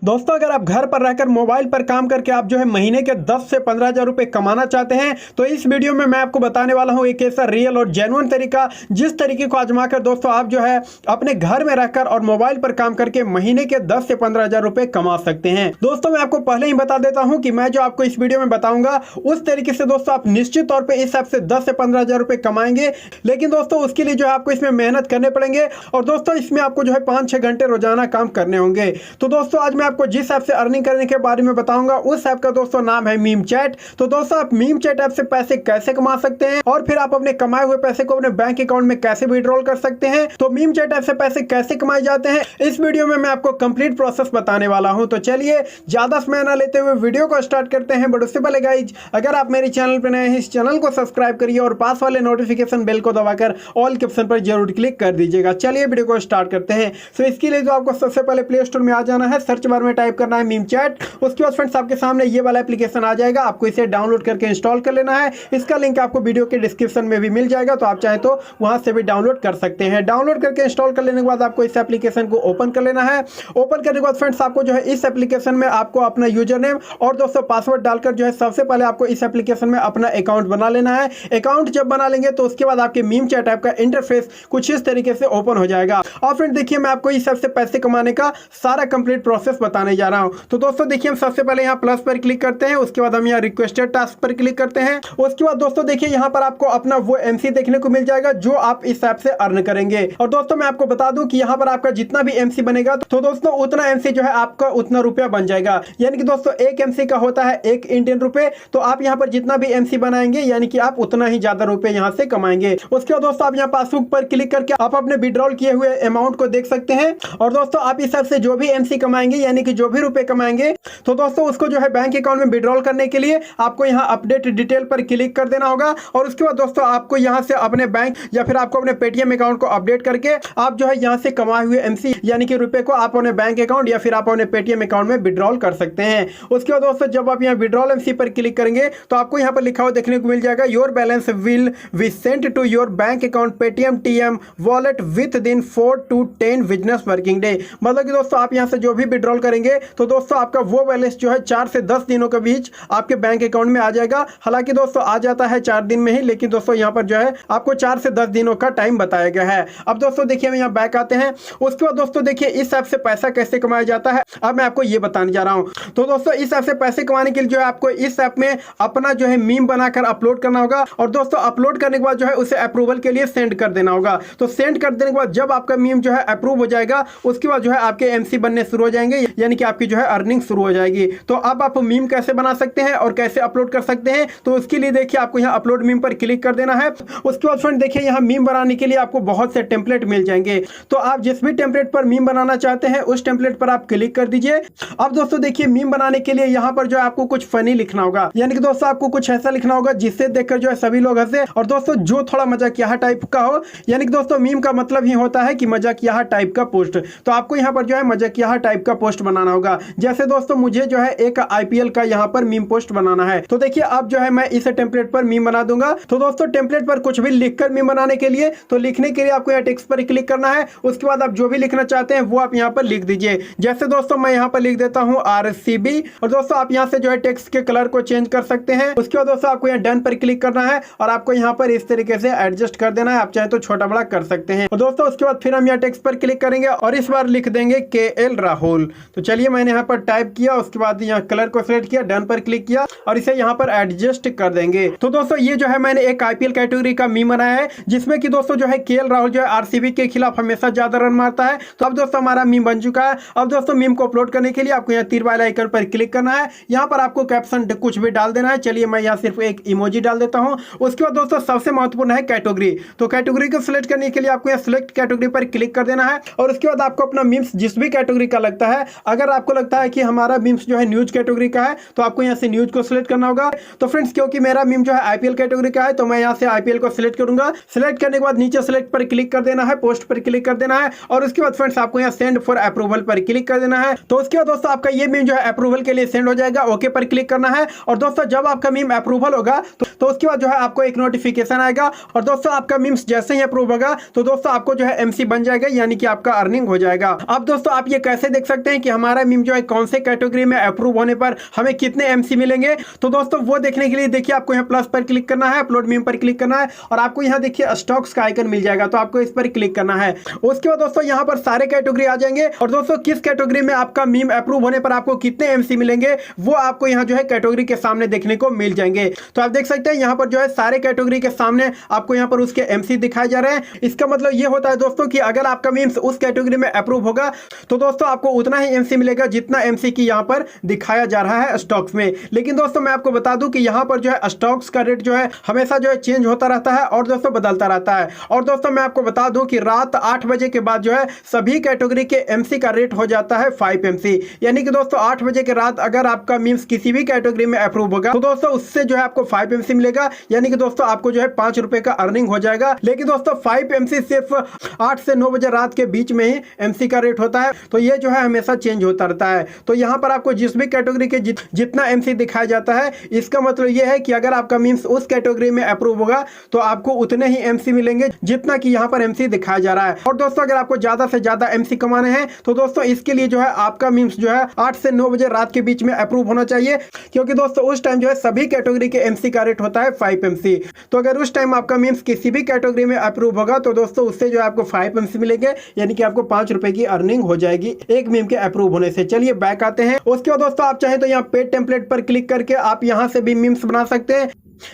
दोस्तों अगर आप घर पर रहकर मोबाइल पर काम करके आप जो है महीने के 10 से 15 हज़ार रुपए कमाना चाहते हैं तो इस वीडियो में मैं आपको बताने वाला हूं एक ऐसा रियल और जेन्युइन तरीका जिस तरीके को आजमाकर दोस्तों आप जो है अपने घर में रहकर और मोबाइल पर काम करके महीने के 10 से 15 हज़ार रुपए कमा सकते हैं। दोस्तों मैं आपको पहले ही बता देता हूं कि मैं जो आपको इस वीडियो में बताऊंगा उस तरीके से दोस्तों आप निश्चित तौर पर इस ऐप से 10 से 15 हज़ार रुपए कमाएंगे, लेकिन दोस्तों उसके लिए जो है आपको इसमें मेहनत करने पड़ेंगे और दोस्तों इसमें आपको जो है 5-6 घंटे रोजाना काम करने होंगे। तो दोस्तों आज मैं आपको जिस ऐप से अर्निंग करने के बारे में बताऊंगा उस ऐप का दोस्तों नाम है memechat। तो दोस्तों आप memechat ऐप से पैसे कैसे कमा सकते हैं और फिर आप अपने कमाए हुए पैसे को अपने बैंक अकाउंट में कैसे विड्रॉल कर सकते हैं, तो memechat ऐप से पैसे कैसे कमाए जाते हैं इस वीडियो में मैं आपको कंप्लीट प्रोसेस बताने वाला हूं। तो चलिए ज्यादा समय न लेते हुए वीडियो को स्टार्ट करते हैं। बट उससे पहले गाइज अगर आप मेरे चैनल पर नए हैं इस चैनल को सब्सक्राइब करिए और पास वाले नोटिफिकेशन बेल को दबाकर ऑल के ऑप्शन पर जरूर क्लिक कर दीजिएगा। चलिए वीडियो को स्टार्ट करते हैं। तो इसके लिए जो आपको सबसे पहले प्ले स्टोर में आ जाना है, सर्च बार में टाइप करना है memechat। उसके बाद फ्रेंड्स आपके सामने ये वाला एप्लीकेशन आ जाएगा, आपको इसे डाउनलोड करके इंस्टॉल कर लेना है। इसका लिंक आपको वीडियो के डिस्क्रिप्शन में भी मिल जाएगा, तो आप चाहें तो वहां से भी डाउनलोड कर सकते हैं। डाउनलोड करके इंस्टॉल कर लेने के बाद आपको इस एप्लीकेशन को ओपन कर लेना है। ओपन करने के बाद फ्रेंड्स आपको जो है इस एप्लीकेशन में आपको अपना यूजर नेम और दोस्तों पासवर्ड डालकर जो है सबसे पहले आपको इस एप्लीकेशन में अपना अकाउंट बना लेना है। अकाउंट जब बना लेंगे तो उसके बाद आपके memechat ऐप का इंटरफेस कुछ इस तरीके से ओपन हो जाएगा। और फ्रेंड देखिए मैं आपको इस ऐप से पैसे कमाने का सारा कंप्लीट प्रोसेस बताने जा रहा हूं। तो दोस्तों देखिए हम सबसे पहले यहाँ प्लस पर क्लिक करते हैं, उसके बाद हम यहाँ रिक्वेस्टेड टास्क पर क्लिक करते हैं। उसके बाद दोस्तों देखिए यहाँ पर आपको अपना वो एमसी देखने को मिल जाएगा जो आप इस ऐप से अर्न करेंगे। और दोस्तों मैं आपको बता दूं कि यहाँ पर आपका जितना भी एमसी बनेगा तो दोस्तों उतना एमसी जो है आपका उतना रुपया बन जाएगा। यानी कि दोस्तों एक एमसी का होता है 1 इंडियन रुपए, तो आप यहाँ पर जितना भी एमसी बनाएंगे यानी कि आप उतना ही ज्यादा रुपए यहाँ से कमाएंगे। उसके बाद दोस्तों आप यहाँ पासबुक पर क्लिक करके आप अपने विड्रॉल किए हुए अमाउंट को देख सकते हैं। और दोस्तों आप इस ऐप से जो भी एमसी कमाएंगे यानी कि जो भी रुपए कमाएंगे तो दोस्तों उसको जो है बैंक अकाउंट में विड्रॉल करने के लिए आपको यहाँ अपडेट डिटेल पर क्लिक कर देना होगा। और उसके बाद दोस्तों आपको यहाँ से अपने बैंक या फिर आपको अपने पेटीएम अकाउंट को अपडेट करके आप जो है यहाँ से कमाए हुए एमसी यानी कि रुपए को आप अपने बैंक अकाउंट या फिर आप अपने पेटीएम अकाउंट में विड्रॉल कर सकते हैं। उसके बाद दोस्तों जब आप यहाँ विड्रॉल एमसी पर क्लिक करेंगे तो आपको यहाँ पर लिखा हुआ देखने को मिल जाएगा your balance will be sent to your bank account Paytm TM wallet within 4 to 10 business working day. मतलब कि दोस्तों आप यहाँ से जो भी विड्रॉल करेंगे तो दोस्तों आपका वो बैलेंस जो है 4 से 10 दिनों के बीच आपके बैंक अकाउंट में आ जाएगा। हालांकि दोस्तों आ जाता है 4 दिन में ही, लेकिन दोस्तों यहाँ पर जो है आपको 4 से 10 दिनों का टाइम बताया गया है। अब दोस्तों देखिए हम यहाँ बैक आते हैं। उसके बाद दोस्तों देखिए इस ऐप से पैसा कैसे कमाया जाता है अब मैं आपको ये बताने जा रहा हूँ। तो दोस्तों इस ऐप से पैसे कमाने के लिए जो है आपको इस ऐप में अपना जो है मीम बनाकर अपलोड करना होगा और दोस्तों अपलोड करने के बाद जो है उसे अप्रूवल के लिए सेंड कर देना होगा। तो सेंड कर देने के बाद जब आपका मीम जो है अप्रूव हो जाएगा उसके बाद जो है आपके एमसी बनने शुरू हो जाएंगे, यानी कि आपकी जो है अर्निंग शुरू हो जाएगी। तो अब आप मीम कैसे बना सकते हैं और कैसे अपलोड कर सकते हैं तो उसके लिए देखिए आपको यहाँ अपलोड मीम पर क्लिक कर देना है। उसके बाद फ्रेंड देखिए यहाँ मीम बनाने के लिए आपको बहुत से टेम्पलेट मिल जाएंगे, तो आप जिस भी टेम्पलेट पर मीम बनाना चाहते हैं उस टेम्पलेट पर आप क्लिक कर दीजिए। अब दोस्तों देखिए मीम बनाने के लिए यहाँ पर जो है आपको कुछ फनी लिखना होगा, यानी कि दोस्तों आपको कुछ ऐसा लिखना होगा जिससे देखकर जो है सभी लोग हंसे और दोस्तों जो थोड़ा मजाकिया टाइप का हो, यानी कि दोस्तों मीम का मतलब ही होता है कि मजाकिया टाइप का पोस्ट। तो आपको यहाँ पर जो है मजाकिया टाइप का पोस्ट बनाना होगा। जैसे दोस्तों मुझे जो है एक आईपीएल का यहाँ पर मीम पोस्ट बनाना है, तो देखिए अब जो है मैं इस टेम्पलेट पर मीम बना दूंगा। तो दोस्तों टेम्पलेट पर कुछ भी लिखकर मीम बनाने के लिए तो लिखने के लिए आपको यहाँ टेक्स्ट पर क्लिक करना है। उसके बाद आप जो भी लिखना चाहते हैं वो आप यहाँ पर लिख दीजिए। जैसे दोस्तों मैं यहाँ पर लिख देता हूँ आरसीबी और दोस्तों आप यहाँ से जो है टेक्स्ट के कलर को चेंज कर सकते हैं। उसके बाद दोस्तों आपको यहाँ डन पर क्लिक करना है और आपको यहाँ पर इस तरीके से एडजस्ट कर देना है, आप चाहे तो छोटा बड़ा कर सकते हैं। और दोस्तों उसके बाद फिर हम यहाँ टेक्स्ट पर क्लिक करेंगे और इस बार लिख देंगे KL राहुल। तो चलिए मैंने यहाँ पर टाइप किया, उसके बाद यहाँ कलर को सिलेक्ट किया, डन पर क्लिक किया और इसे यहाँ पर एडजस्ट कर देंगे। तो दोस्तों ये जो है मैंने एक आईपीएल कैटेगरी का मीम बनाया है जिसमें कि दोस्तों जो है KL राहुल जो है आरसीबी के खिलाफ हमेशा ज्यादा रन मारता है। तो अब दोस्तों हमारा मीम बन चुका है। अब दोस्तों मीम को अपलोड करने के लिए आपको यहाँ तीर वाले आइकन पर क्लिक करना है, यहाँ पर आपको कैप्शन कुछ भी डाल देना है। चलिए मैं यहाँ सिर्फ एक इमोजी डाल देता हूँ। उसके बाद दोस्तों सबसे महत्वपूर्ण है कैटेगरी। तो कैटेगरी को सिलेक्ट करने के लिए आपको यहाँ सिलेक्ट कैटेगरी पर क्लिक कर देना है और उसके बाद आपको अपना मीम्स जिस भी कैटेगरी का लगता है, अगर आपको लगता है कि हमारा मीम्स जो है न्यूज कैटेगरी का है तो आपको यहाँ से न्यूज को सिलेक्ट करना होगा। तो फ्रेंड्स क्योंकि मेरा मीम जो है आईपीएल कैटेगरी का है तो मैं यहाँ से आईपीएल को सिलेक्ट करूंगा। सिलेक्ट करने के बाद नीचे सिलेक्ट पर क्लिक कर देना है, पोस्ट पर क्लिक कर देना है और उसके बाद फ्रेंड्स आपको यहाँ सेंड फॉर अप्रूवल पर क्लिक कर देना है। तो उसके बाद दोस्तों आपका ये मीम जो है अप्रूवल के लिए सेंड हो जाएगा, ओके पर क्लिक करना है। और दोस्तों जब आपका मीम अप्रूवल होगा तो उसके बाद जो है आपको एक नोटिफिकेशन आएगा और दोस्तों आपका मीम्स जैसे ही अप्रूव होगा तो दोस्तों आपको जो है एमसी बन जाएगा, यानी कि आपका अर्निंग हो जाएगा। अब दोस्तों आप ये कैसे देख सकते हैं कि हमारा मीम जो है कौन से कैटेगरी में अप्रूव होने पर हमें कितने एमसी मिलेंगे? तो दोस्तों वो देखने के लिए देखिए आपको यहाँ प्लस पर क्लिक करना है, अपलोड मीम पर क्लिक करना है और आपको यहाँ देखिए स्टॉक्स का आइकन मिल जाएगा, तो आपको इस पर क्लिक करना है। उसके बाद दोस्तों यहाँ पर सारे कैटेगरी आ जाएंगे और दोस्तों किस कैटेगरी में आपका मीम अप्रूव होने पर आपको कितने एमसी मिलेंगे वो आपको यहाँ जो है कैटेगरी के सामने देखने को मिल जाएंगे। तो आप देख सकते हैं यहाँ पर जो है सारे कैटेगरी के सामने आपको यहाँ पर उसके एमसी दिखाए जा रहे हैं। इसका मतलब ये होता है दोस्तों कि अगर आपका मीम्स उस कैटेगरी में अप्रूव होगा तो दोस्तों आपको उतना ही एमसी मिलेगा जितना एमसी की यहाँ पर दिखाया जा रहा है स्टॉक्स में। लेकिन दोस्तों मैं आपको बता दूं कि यहाँ पर जो है स्टॉक्स का रेट जो है हमेशा जो है चेंज होता रहता है और दोस्तों बदलता रहता है। और दोस्तों मैं आपको बता दूं कि रात 8 बजे के बाद जो है सभी कैटेगरी के एमसी का रेट हो जाता है 5 एमसी, यानी कि दोस्तों 8 बजे के रात अगर आपका मीम्स किसी भी कैटेगरी में अप्रूव होगा तो दोस्तों उससे जो है आपको 5 एमसी मिलेगा, यानी कि दोस्तों आपको जो है 5 रुपए का अर्निंग हो जाएगा। लेकिन दोस्तों 5 एमसी सिर्फ 8 से 9 बजे रात के बीच में ही एमसी का रेट होता है, तो ये जो है हमेशा चेंज होता रहता है। तो यहाँ पर आपको जिस भी कैटेगरी के जितना एमसी दिखाया जाता है, इसका मतलब ये है कि अगर आपका मीम्स उस कैटेगरी में अप्रूव होगा तो आपको उतने ही एमसी मिलेंगे जितना कि यहाँ पर एमसी दिखाया जा रहा है। और दोस्तों अगर आपको ज्यादा से ज्यादा एमसी कमाने हैं तो दोस्तों इसके लिए जो है आपका मीम्स जो है 8 से 9 बजे रात के बीच में अप्रूव होना चाहिए, क्योंकि दोस्तों उस टाइम जो है सभी कैटेगरी के एमसी का रेट होता है 5 एमसी। तो अगर उस टाइम आपका मीम्स किसी भी कैटेगरी में अप्रूव होगा तो दोस्तों उससे जो है आपको 5 एमसी मिलेंगे, यानी कि आपको 5 रुपए की अर्निंग हो जाएगी एक मीम के अप्रूव होने से। चलिए बैक आते हैं। उसके बाद दोस्तों आप चाहें तो यहाँ पेड टेम्पलेट पर क्लिक करके आप यहाँ से भी मीम्स बना सकते हैं।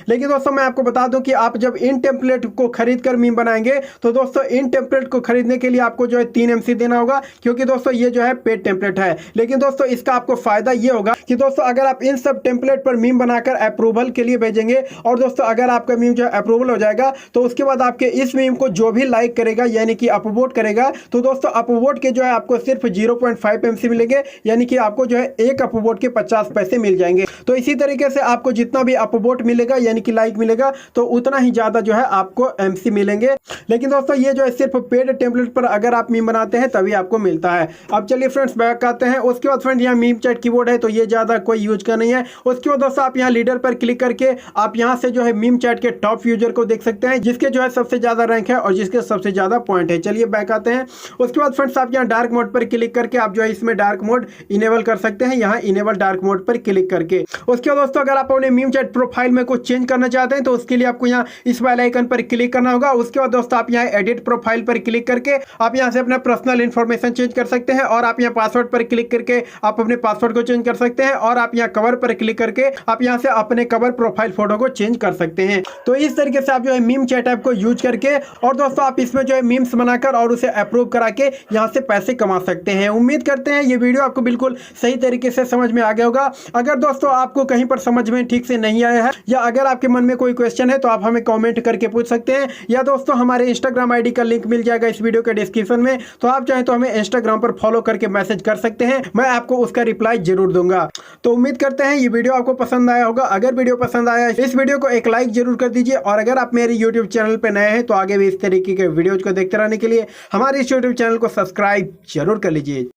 लेकिन दोस्तों मैं आपको बता दूं कि आप जब इन टेम्पलेट को खरीद कर मीम बनाएंगे तो दोस्तों इन टेम्पलेट को खरीदने के लिए आपको जो है 3 एमसी देना होगा, क्योंकि दोस्तों ये जो है पेड टेम्पलेट है। लेकिन दोस्तों इसका आपको फायदा ये होगा कि दोस्तों अगर आप इन सब टेम्पलेट पर मीम बनाकर अप्रूवल के लिए भेजेंगे और दोस्तों अगर आपका मीम जो है अप्रूवल हो जाएगा तो उसके बाद आपके इस मीम को जो भी लाइक करेगा यानी कि अपवोट करेगा तो दोस्तों अपवोट के जो है आपको सिर्फ 0.5 एमसी मिलेंगे, यानी कि आपको जो है एक अपवोट के 50 पैसे मिल जाएंगे। तो इसी तरीके से आपको जितना भी अपवोट मिलेगा यानी कि लाइक मिलेगा तो उतना ही ज्यादा जो है आपको एमसी मिलेंगे। लेकिन दोस्तों ये जो है सिर्फ पेड टेम्पलेट पर अगर आप मीम बनाते हैं तभी आपको मिलता है। अब चलिए फ्रेंड्स बैक आते हैं। उसके बाद फ्रेंड यहाँ मीम चैट कीबोर्ड है तो ये ज्यादा कोई यूज का नहीं है। उसके बाद दोस्तों आप यहाँ लीडर पर क्लिक करके आप यहाँ से जो है मीम चैट के टॉप यूजर को देख सकते हैं, जिसके जो है सबसे ज्यादा रैंक है और जिसके सबसे ज्यादा पॉइंट है। चलिए बैक आते हैं। उसके बाद फ्रेंड्स आप यहाँ डार्क मोड पर क्लिक करके आप जो है इसमें डार्क मोड इनेबल कर सकते हैं, यहाँ इनेबल डार्क मोड पर क्लिक करके। उसके बाद दोस्तों अगर आप अपने मीम चैट प्रोफाइल में कुछ चेंज करना चाहते हैं तो उसके लिए आपको यहाँ इस वाले आइकन पर क्लिक करना होगा। उसके बाद दोस्तों आप यहाँ एडिट प्रोफाइल पर क्लिक करके आप यहाँ से अपना पर्सनल इंफॉर्मेशन चेंज कर सकते हैं और आप यहाँ पासवर्ड पर क्लिक करके आप अपने पासवर्ड को चेंज कर सकते हैं और आप यहाँ कवर पर क्लिक करके आप यहाँ से अपने कवर प्रोफाइल फोटो को चेंज कर सकते हैं। तो इस तरीके से आप जो है मीम चैट ऐप को यूज करके और दोस्तों आप इसमें जो है मीम्स बनाकर और उसे अप्रूव करा के यहाँ से पैसे कमा सकते हैं। उम्मीद करते हैं ये वीडियो आपको बिल्कुल सही तरीके से समझ में आ गया होगा। अगर दोस्तों आपको कहीं पर समझ में ठीक से नहीं आया है या अगर आपके मन में कोई क्वेश्चन है तो आप हमें कमेंट करके पूछ सकते हैं, या दोस्तों हमारे इंस्टाग्राम आईडी का लिंक मिल जाएगा इस वीडियो के डिस्क्रिप्शन में, तो आप चाहें तो हमें इंस्टाग्राम पर फॉलो करके मैसेज कर सकते हैं, मैं आपको उसका रिप्लाई जरूर दूंगा। तो उम्मीद करते हैं ये वीडियो आपको पसंद आया होगा। अगर वीडियो पसंद आया इस वीडियो को एक लाइक जरूर कर दीजिए और अगर आप मेरे यूट्यूब चैनल पर नए हैं तो आगे भी इस तरीके के वीडियोज को देखते रहने के लिए हमारे इस यूट्यूब चैनल को सब्सक्राइब जरूर कर लीजिए।